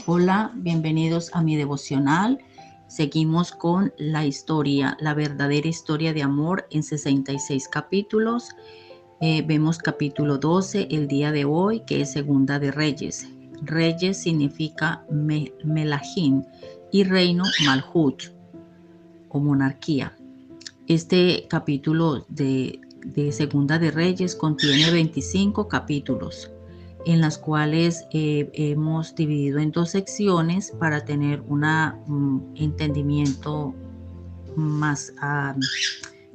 Hola, bienvenidos a mi devocional. Seguimos con la historia, la verdadera historia de amor en 66 capítulos. Vemos capítulo 12 el día de hoy, que es Segunda de Reyes. Reyes significa Melahim y reino Malhut o monarquía. Este capítulo de Segunda de Reyes contiene 25 capítulos, en las cuales hemos dividido en dos secciones para tener un entendimiento más,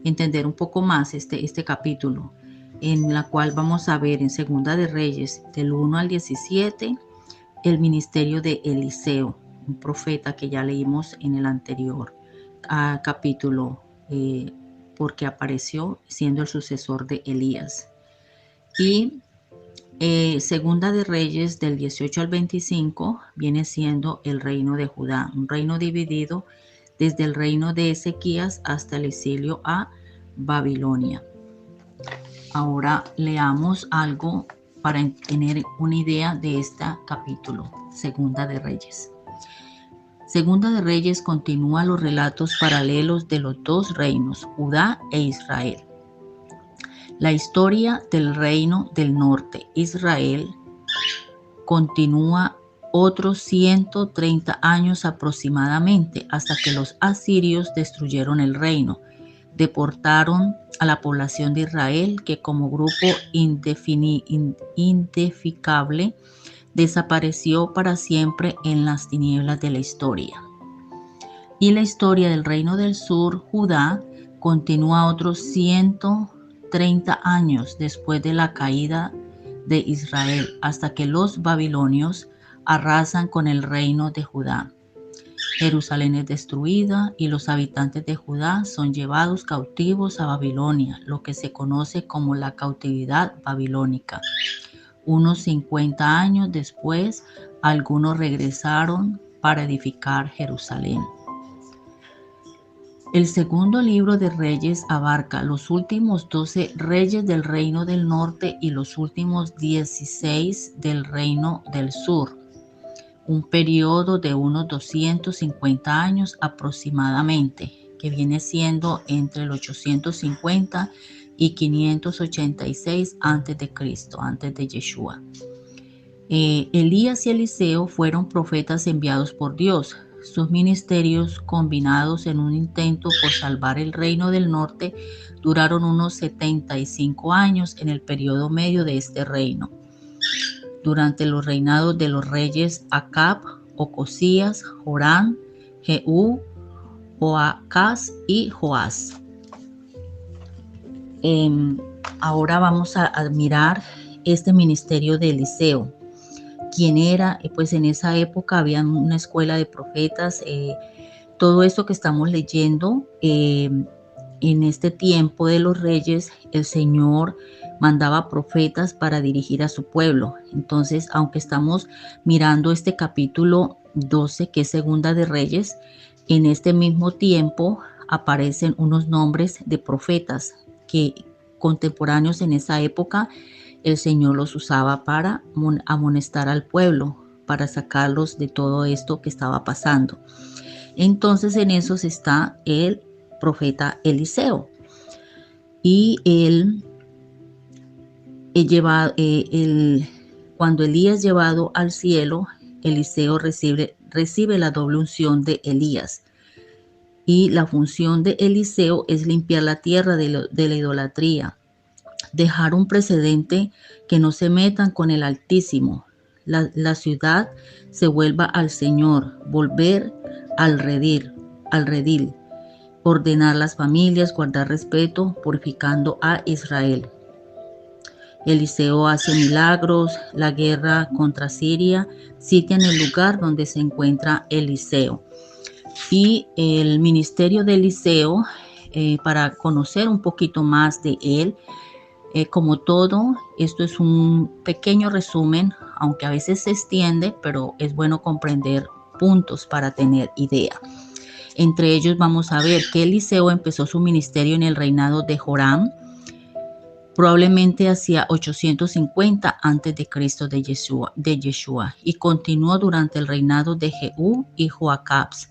entender un poco más este capítulo, en la cual vamos a ver en Segunda de Reyes del 1 al 17 el ministerio de Eliseo, un profeta que ya leímos en el anterior capítulo, porque apareció siendo el sucesor de Elías. Y Segunda de Reyes del 18 al 25 viene siendo el reino de Judá, un reino dividido desde el reino de Ezequías hasta el exilio a Babilonia. Ahora leamos algo para tener una idea de este capítulo, Segunda de Reyes. Segunda de Reyes continúa los relatos paralelos de los dos reinos, Judá e Israel. La historia del reino del norte, Israel, continúa otros 130 años aproximadamente hasta que los asirios destruyeron el reino. Deportaron a la población de Israel, que como grupo indefectible desapareció para siempre en las tinieblas de la historia. Y la historia del reino del sur, Judá, continúa otros 130 años después de la caída de Israel, hasta que los babilonios arrasan con el reino de Judá. Jerusalén es destruida y los habitantes de Judá son llevados cautivos a Babilonia, lo que se conoce como la cautividad babilónica. Unos 50 años después, algunos regresaron para edificar Jerusalén. El segundo libro de Reyes abarca los últimos 12 reyes del reino del norte y los últimos 16 del reino del sur, un periodo de unos 250 años aproximadamente, que viene siendo entre el 850 y 586 a.C., antes de Yeshua. Elías y Eliseo fueron profetas enviados por Dios. Sus ministerios, combinados en un intento por salvar el reino del norte, duraron unos 75 años en el periodo medio de este reino, durante los reinados de los reyes Acab, Ocosías, Joram, Jehú, Joacás y Joás. Ahora vamos a admirar este ministerio de Eliseo. ¿Quién era? Pues en esa época había una escuela de profetas. Todo esto que estamos leyendo, en este tiempo de los reyes, el Señor mandaba profetas para dirigir a su pueblo. Entonces, aunque estamos mirando este capítulo 12, que es Segunda de Reyes, en este mismo tiempo aparecen unos nombres de profetas que contemporáneos en esa época el Señor los usaba para amonestar al pueblo, para sacarlos de todo esto que estaba pasando. Entonces en esos está el profeta Eliseo. Y cuando Elías es llevado al cielo, Eliseo recibe la doble unción de Elías. Y la función de Eliseo es limpiar la tierra de la idolatría, dejar un precedente que no se metan con el Altísimo. La ciudad se vuelva al Señor, volver al redil, ordenar las familias, guardar respeto, purificando a Israel. Eliseo hace milagros, la guerra contra Siria sitia en el lugar donde se encuentra Eliseo. Y el ministerio de Eliseo, para conocer un poquito más de él, como todo, esto es un pequeño resumen, aunque a veces se extiende, pero es bueno comprender puntos para tener idea. Entre ellos vamos a ver que Eliseo empezó su ministerio en el reinado de Joram. probablemente hacia 850 antes de Cristo de Yeshua, y continuó durante el reinado de Jehú y Joacabs.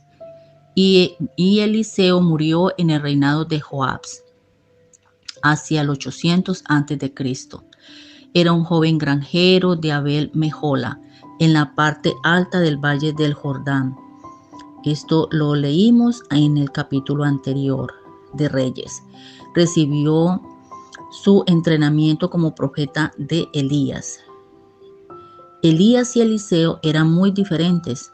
Y Eliseo murió en el reinado de Joabs, hacia el 800 antes de Cristo. Era un joven granjero de Abel Mejola, en la parte alta del valle del Jordán. Esto lo leímos en el capítulo anterior de Reyes. Recibió su entrenamiento como profeta de Elías. Elías y Eliseo eran muy diferentes.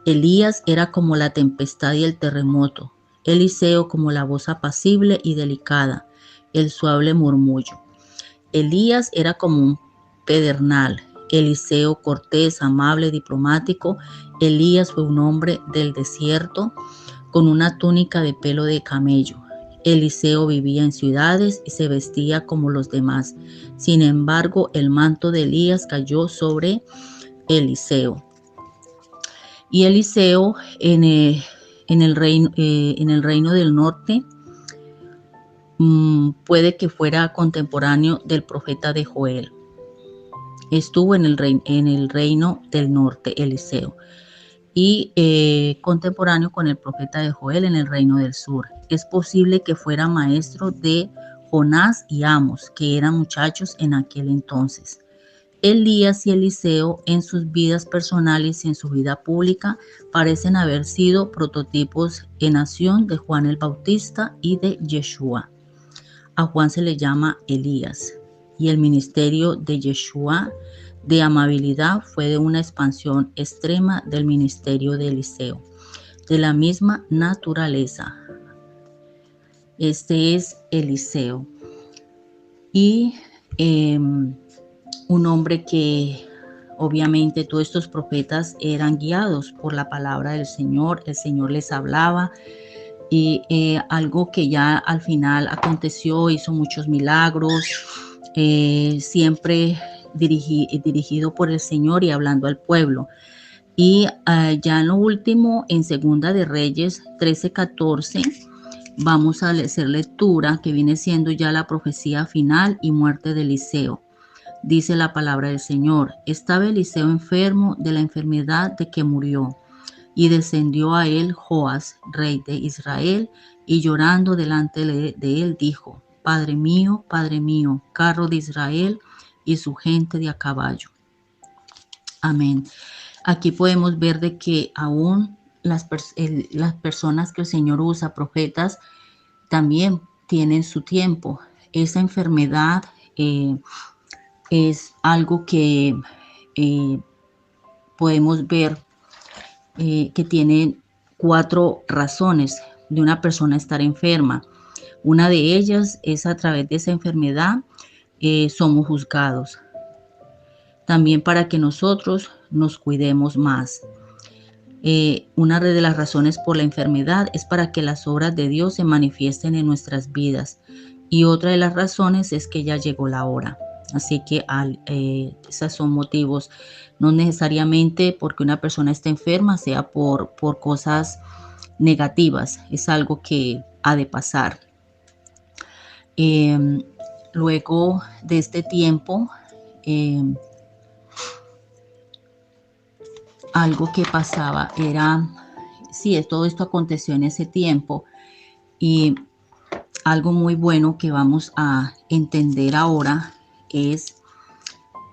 Elías era como la tempestad y el terremoto. Eliseo como la voz apacible y delicada, el suave murmullo. Elías era como un pedernal. Eliseo cortés, amable, diplomático. Elías fue un hombre del desierto con una túnica de pelo de camello. Eliseo vivía en ciudades y se vestía como los demás. Sin embargo, el manto de Elías cayó sobre Eliseo. Y Eliseo en el reino del norte puede que fuera contemporáneo del profeta de Joel. Estuvo en el reino del norte, Eliseo, y contemporáneo con el profeta de Joel en el reino del sur. Es posible que fuera maestro de Jonás y Amos, que eran muchachos en aquel entonces. Elías y Eliseo, en sus vidas personales y en su vida pública, parecen haber sido prototipos en acción de Juan el Bautista y de Yeshua. A Juan se le llama Elías, y el ministerio de Yeshua de amabilidad fue de una expansión extrema del ministerio de Eliseo, de la misma naturaleza. Este es Eliseo, y un hombre que obviamente todos estos profetas eran guiados por la palabra del Señor. El Señor les hablaba, y algo que ya al final aconteció, hizo muchos milagros, siempre dirigido por el Señor y hablando al pueblo. Y ya en lo último, en Segunda de Reyes 13:14, vamos a hacer lectura que viene siendo ya la profecía final y muerte de Eliseo. Dice la palabra del Señor: estaba Eliseo enfermo de la enfermedad de que murió, y descendió a él Joas, rey de Israel, y llorando delante de él dijo: Padre mío, carro de Israel y su gente de a caballo. Amén. Aquí podemos ver de que aún las personas que el Señor usa, profetas, también tienen su tiempo. Esa enfermedad es algo que podemos ver que tiene 4 razones de una persona estar enferma. Una de ellas es a través de esa enfermedad somos juzgados. También para que nosotros nos cuidemos más. Una de las razones por la enfermedad es para que las obras de Dios se manifiesten en nuestras vidas. Y otra de las razones es que ya llegó la hora. Así que esos son motivos. No necesariamente porque una persona esté enferma sea por cosas negativas. Es algo que ha de pasar. Luego de este tiempo, algo que pasaba era, todo esto aconteció en ese tiempo, y algo muy bueno que vamos a entender ahora es,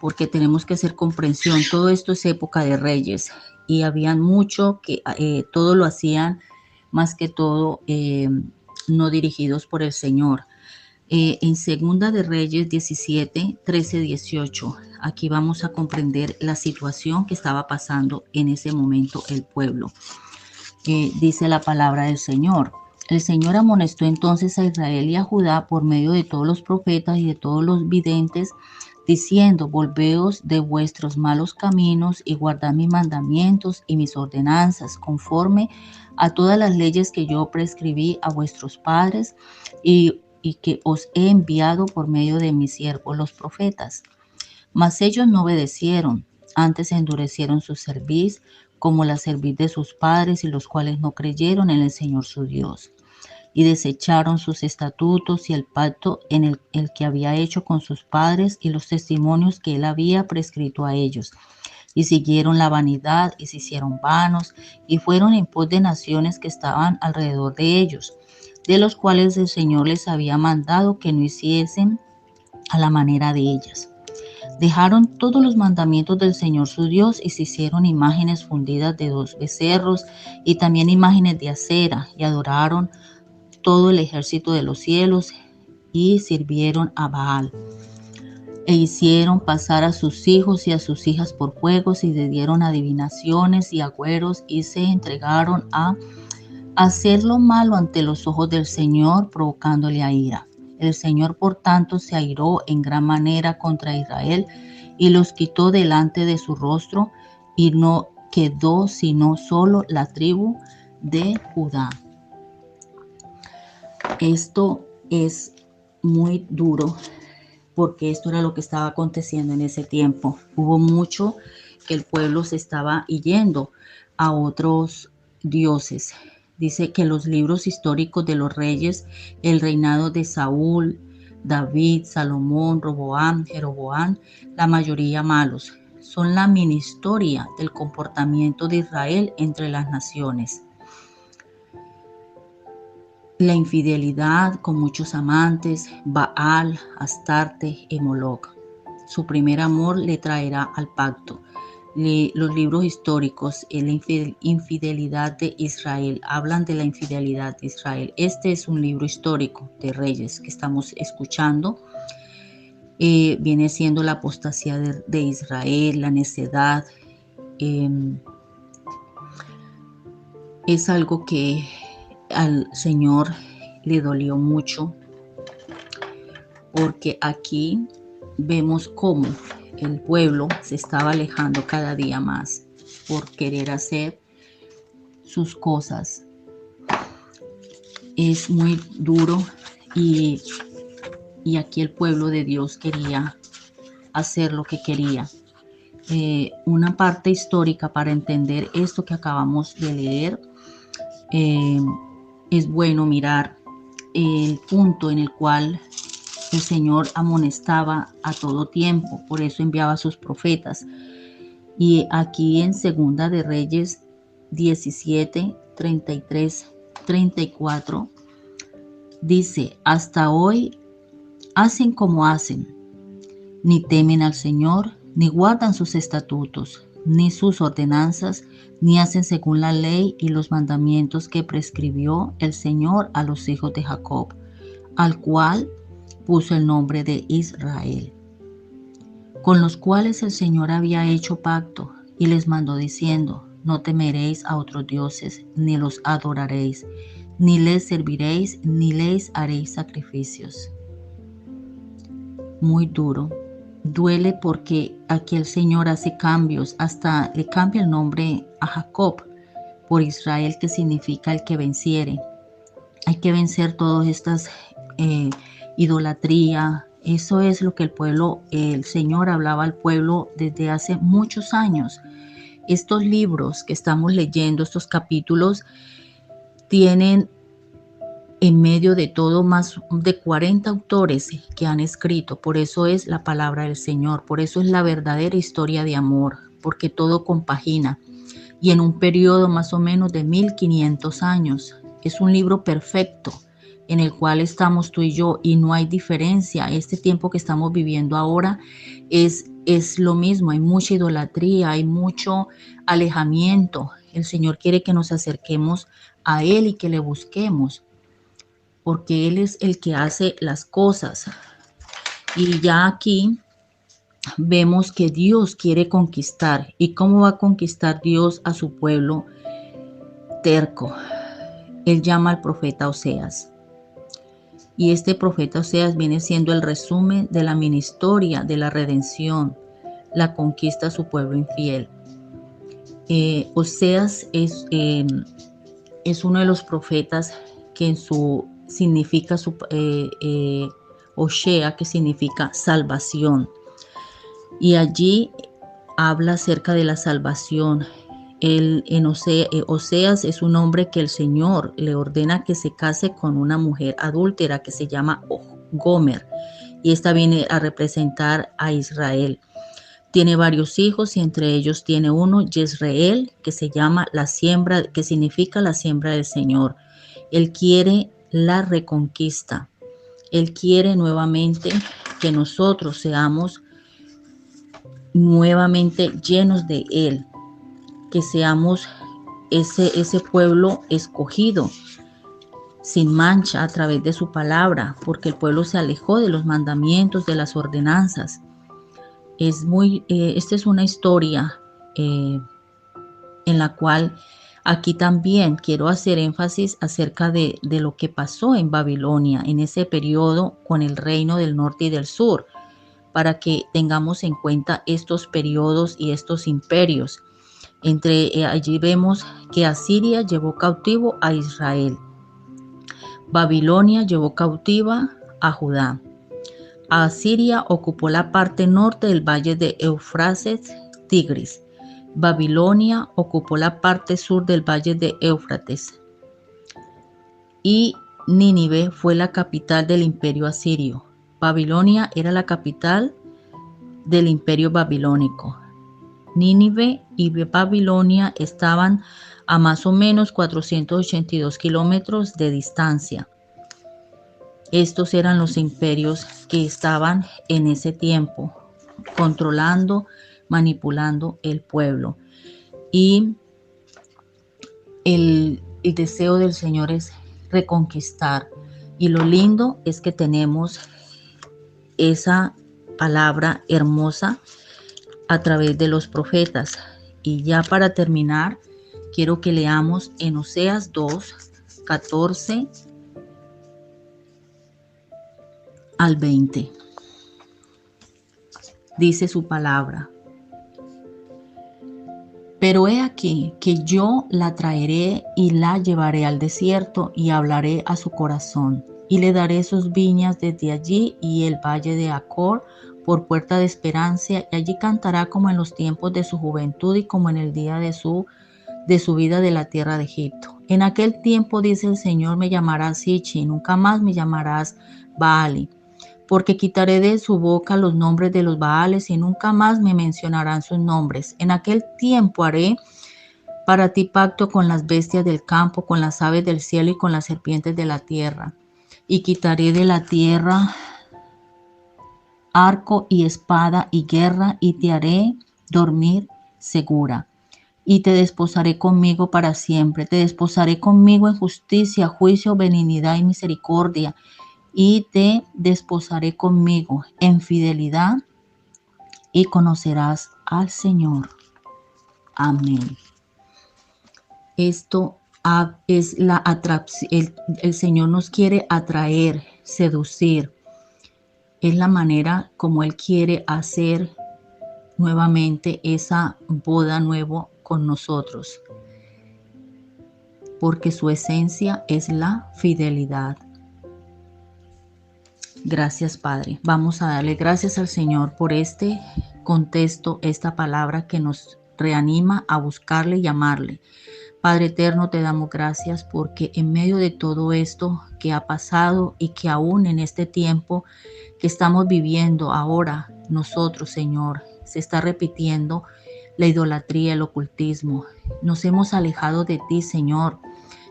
porque tenemos que hacer comprensión, todo esto es época de reyes, y habían mucho que todo lo hacían más que todo no dirigidos por el Señor. En Segunda de Reyes 17, 13, 18, aquí vamos a comprender la situación que estaba pasando en ese momento el pueblo. Dice la palabra del Señor: el Señor amonestó entonces a Israel y a Judá por medio de todos los profetas y de todos los videntes, diciendo: volveos de vuestros malos caminos y guardad mis mandamientos y mis ordenanzas, conforme a todas las leyes que yo prescribí a vuestros padres y que os he enviado por medio de mis siervos los profetas. Mas ellos no obedecieron, antes endurecieron su cerviz, como la cerviz de sus padres, y los cuales no creyeron en el Señor su Dios. y desecharon sus estatutos y el pacto en el que había hecho con sus padres y los testimonios que él había prescrito a ellos. Y siguieron la vanidad y se hicieron vanos y fueron en pos de naciones que estaban alrededor de ellos, de los cuales el Señor les había mandado que no hiciesen a la manera de ellas. Dejaron todos los mandamientos del Señor su Dios y se hicieron imágenes fundidas de 2 becerros y también imágenes de acera y adoraron todo el ejército de los cielos y sirvieron a Baal. E hicieron pasar a sus hijos y a sus hijas por juegos y le dieron adivinaciones y agüeros y se entregaron a hacer lo malo ante los ojos del Señor, provocándole a ira. El Señor, por tanto, se airó en gran manera contra Israel y los quitó delante de su rostro, y no quedó sino solo la tribu de Judá. Esto es muy duro porque esto era lo que estaba aconteciendo en ese tiempo. Hubo mucho que el pueblo se estaba yendo a otros dioses. Dice que los libros históricos de los reyes, el reinado de Saúl, David, Salomón, Roboam, Jeroboam, la mayoría malos, son la mini historia del comportamiento de Israel entre las naciones. La infidelidad con muchos amantes, Baal, Astarte y Moloch. Su primer amor le traerá al pacto. Los libros históricos, la infidelidad de Israel, hablan de la infidelidad de Israel. Este es un libro histórico de Reyes que estamos escuchando. Viene siendo la apostasía de Israel, la necedad. Es algo que al Señor le dolió mucho, porque aquí vemos cómo el pueblo se estaba alejando cada día más por querer hacer sus cosas. Es muy duro y aquí el pueblo de Dios quería hacer lo que quería. Una parte histórica para entender esto que acabamos de leer, es bueno mirar el punto en el cual el Señor amonestaba a todo tiempo, por eso enviaba a sus profetas. Y aquí en Segunda de Reyes 17, 33, 34, dice: hasta hoy hacen como hacen, ni temen al Señor, ni guardan sus estatutos, ni sus ordenanzas, ni hacen según la ley y los mandamientos que prescribió el Señor a los hijos de Jacob, al cual puso el nombre de Israel, con los cuales el Señor había hecho pacto y les mandó diciendo: no temeréis a otros dioses, ni los adoraréis, ni les serviréis, ni les haréis sacrificios. Muy duro. Duele porque aquí el Señor hace cambios, hasta le cambia el nombre a Jacob por Israel, que significa el que venciere. Hay que vencer todas estas idolatría. Eso es lo que el Señor hablaba al pueblo desde hace muchos años. Estos libros que estamos leyendo, estos capítulos, tienen en medio de todo más de 40 autores que han escrito. Por eso es la palabra del Señor, por eso es la verdadera historia de amor, porque todo compagina. Y en un periodo más o menos de 1500 años. Es un libro perfecto en el cual estamos tú y yo, y no hay diferencia. Este tiempo que estamos viviendo ahora es lo mismo. Hay mucha idolatría, hay mucho alejamiento. El Señor quiere que nos acerquemos a Él y que le busquemos, porque Él es el que hace las cosas. Y ya aquí vemos que Dios quiere conquistar. ¿Y cómo va a conquistar Dios a su pueblo terco? Él llama al profeta Oseas. Y este profeta Oseas viene siendo el resumen de la mini historia de la redención, la conquista a su pueblo infiel. Oseas es uno de los profetas que en su significa Oshea, que significa salvación. Y allí habla acerca de la salvación Oseas es un hombre que el Señor le ordena que se case con una mujer adúltera que se llama Gomer, y esta viene a representar a Israel. Tiene varios hijos y entre ellos tiene uno, Jezreel, que se llama la siembra, que significa la siembra del Señor. Él quiere la reconquista. Él quiere nuevamente que nosotros seamos nuevamente llenos de Él, que seamos ese pueblo escogido, sin mancha a través de su palabra, porque el pueblo se alejó de los mandamientos, de las ordenanzas. Esta es una historia en la cual aquí también quiero hacer énfasis acerca de lo que pasó en Babilonia, en ese periodo con el reino del norte y del sur, para que tengamos en cuenta estos periodos y estos imperios. Allí vemos que Asiria llevó cautivo a Israel. Babilonia llevó cautiva a Judá. Asiria ocupó la parte norte del valle de Éufrates, Tigris. Babilonia ocupó la parte sur del valle de Éufrates. Y Nínive fue la capital del imperio asirio. Babilonia era la capital del imperio babilónico. Nínive y Babilonia estaban a más o menos 482 kilómetros de distancia. Estos eran los imperios que estaban en ese tiempo, controlando, manipulando el pueblo. Y el deseo del Señor es reconquistar. Y lo lindo es que tenemos esa palabra hermosa a través de los profetas. Y ya para terminar, quiero que leamos en Oseas 2, 14 al 20. Dice su palabra: pero he aquí que yo la traeré y la llevaré al desierto y hablaré a su corazón y le daré sus viñas desde allí y el valle de Acor por puerta de esperanza, y allí cantará como en los tiempos de su juventud y como en el día de su vida de la tierra de Egipto. En aquel tiempo, dice el Señor, me llamarás Sichi, nunca más me llamarás Baali, porque quitaré de su boca los nombres de los Baales y nunca más me mencionarán sus nombres. En aquel tiempo haré para ti pacto con las bestias del campo, con las aves del cielo y con las serpientes de la tierra. Y quitaré de la tierra arco y espada y guerra, y te haré dormir segura. Y te desposaré conmigo para siempre. Te desposaré conmigo en justicia, juicio, benignidad y misericordia. Y te desposaré conmigo en fidelidad, y conocerás al Señor. Amén. Esto es la atracción. El Señor nos quiere atraer, seducir. Es la manera como Él quiere hacer nuevamente esa boda nueva con nosotros, porque su esencia es la fidelidad. Gracias, Padre. Vamos a darle gracias al Señor por este contexto, esta palabra que nos reanima a buscarle y amarle. Padre eterno, te damos gracias porque en medio de todo esto que ha pasado y que aún en este tiempo que estamos viviendo ahora, nosotros, Señor, se está repitiendo la idolatría, el ocultismo. Nos hemos alejado de ti, Señor.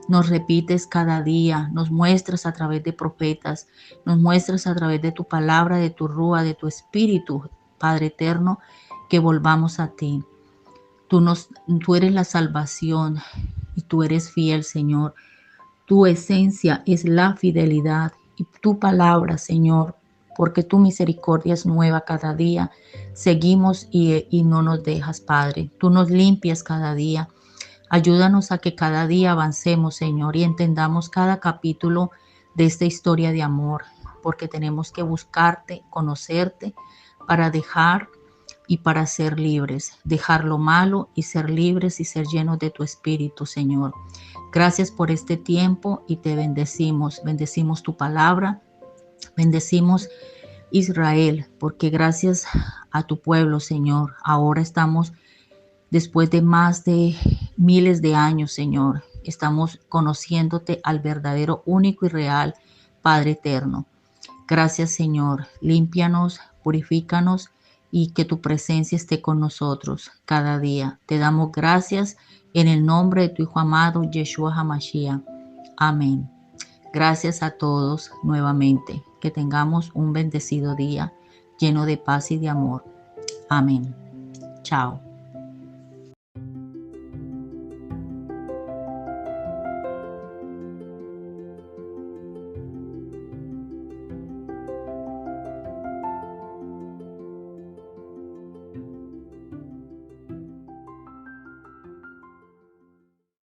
Nos repites cada día, nos muestras a través de profetas, nos muestras a través de tu palabra, de tu rúa, de tu espíritu, Padre eterno, que volvamos a ti. Tú eres la salvación y tú eres fiel, Señor. Tu esencia es la fidelidad y tu palabra, Señor, porque tu misericordia es nueva cada día. Seguimos y no nos dejas, Padre. Tú nos limpias cada día. Ayúdanos a que cada día avancemos, Señor, y entendamos cada capítulo de esta historia de amor, porque tenemos que buscarte, conocerte, para dejar y para ser libres, dejar lo malo y ser libres y ser llenos de tu espíritu, Señor. Gracias por este tiempo y te bendecimos. Bendecimos tu palabra, bendecimos Israel, porque gracias a tu pueblo, Señor, ahora estamos Después de más de miles de años, Señor, estamos conociéndote al verdadero, único y real Padre eterno. Gracias, Señor. Límpianos, purifícanos y que tu presencia esté con nosotros cada día. Te damos gracias en el nombre de tu Hijo amado, Yeshua HaMashiach. Amén. Gracias a todos nuevamente. Que tengamos un bendecido día lleno de paz y de amor. Amén. Chao.